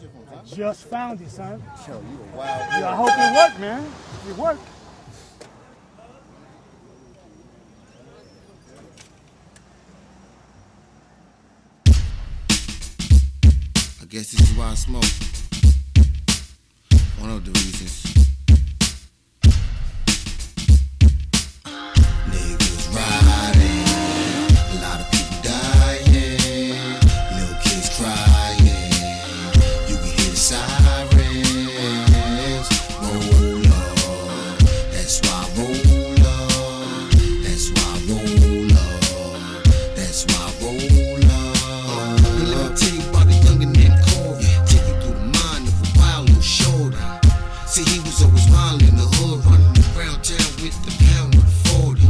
shit from time? Just found it, son. Yo, you a wild. Yeah, I hope it worked, man. It worked. I guess this is why I smoke. One of the reasons. Niggas riding, a lot of people dying, little kids crying. You can hear the sirens. Roll up, that's why I roll up. That's why I roll up. That's why I roll up. And let me tell you about the youngin' named Corey. Take you through the mind of a wild little shorty. See, he was always wild in the hood, running around town with the pound of the 40.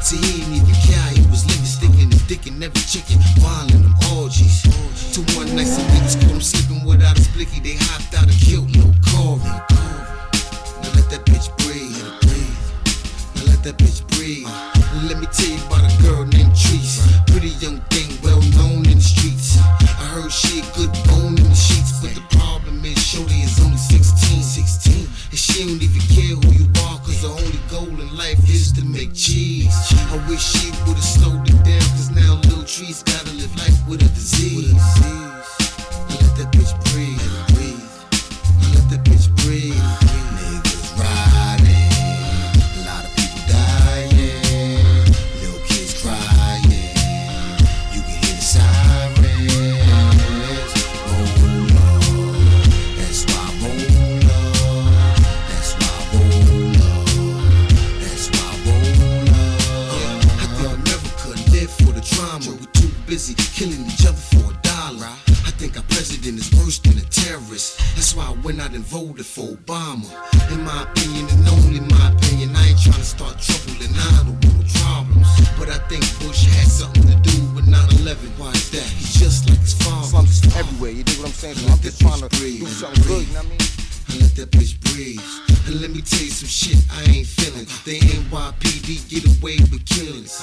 See, he ain't even care, he was living, sticking his dick in every chicken, wild in them orgies. To one night, some niggas caught him slipping without a blicky, they hopped out and killed little Corey. Now let that bitch breathe. Now let that bitch breathe. And let me tell you about a girl named Treese. Pretty young thing, well known in the streets. I heard she a good bone in the sheets, but the problem is shorty is only 16. And she don't even care who you are, cause the only goal in life is to make cheese. I wish she would've slowed it down, cause now little Treese gotta live life with a disease. Now let that bitch breathe. Now let that bitch breathe. Niggas riding, a lot of people dying, little kids crying. You can hear the sirens. Roll up, that's why I roll up. That's why I roll up. That's why I roll up. I think America live for the drama. We're too busy killing each other for $1. I think our president is worse than a terrorist. That's why I went out and voted for Obama. In my opinion, and only my opinion, I ain't trying to start trouble and I don't want no problems. But I think Bush had something to do with 9/11. Why is that? He's just like his father. Slumps everywhere, you dig what I'm saying? So I'm just trying to do something good, you know what I mean? And let that bitch breathe. And let me tell you some shit I ain't feeling. The NYPD get away with killings.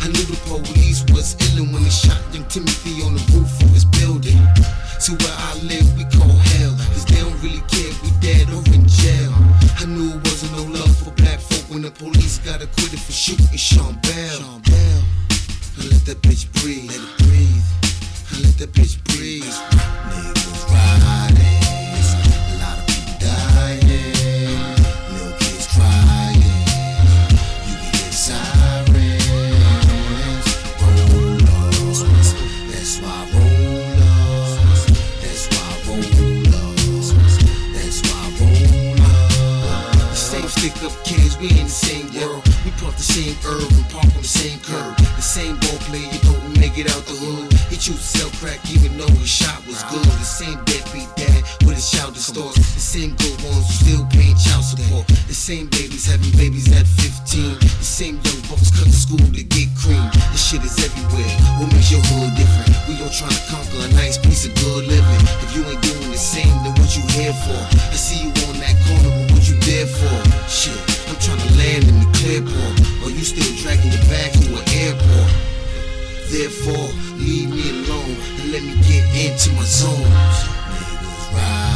I knew the police was illin' when they shot young Timothy on the roof of his building. See, where I live, we call hell, cause they don't really care if we dead or in jail. I knew it wasn't no love for black folk when the police got acquitted for shooting Sean Bell. And let that bitch breathe. Let it breathe. And let that bitch breathe. Niggas riding. Little kids crying, you can hear sirens. Roll up, that's why I roll up. That's why I roll up. That's why I roll up. The same stick up kids, we in the same world. We puff the same herb and park on the same curb. The same ball player, don't make it out the hood. He choose to sell crack even though his shot was good. The same deadbeat dad with his childish thoughts. The same good ones who still paying child support. The same babies having babies at 15. The same young bucks cut to school to get cream. This shit is everywhere. What makes your hood different? We all trying to conquer a nice piece of good living. If you ain't doing the same, then what you here for? I see you on that corner, but what you there for? Shit, I'm trying to land in the clearport, or you still dragging your bag to an airport. Therefore, leave me alone and let me get into my zone. Niggas ride.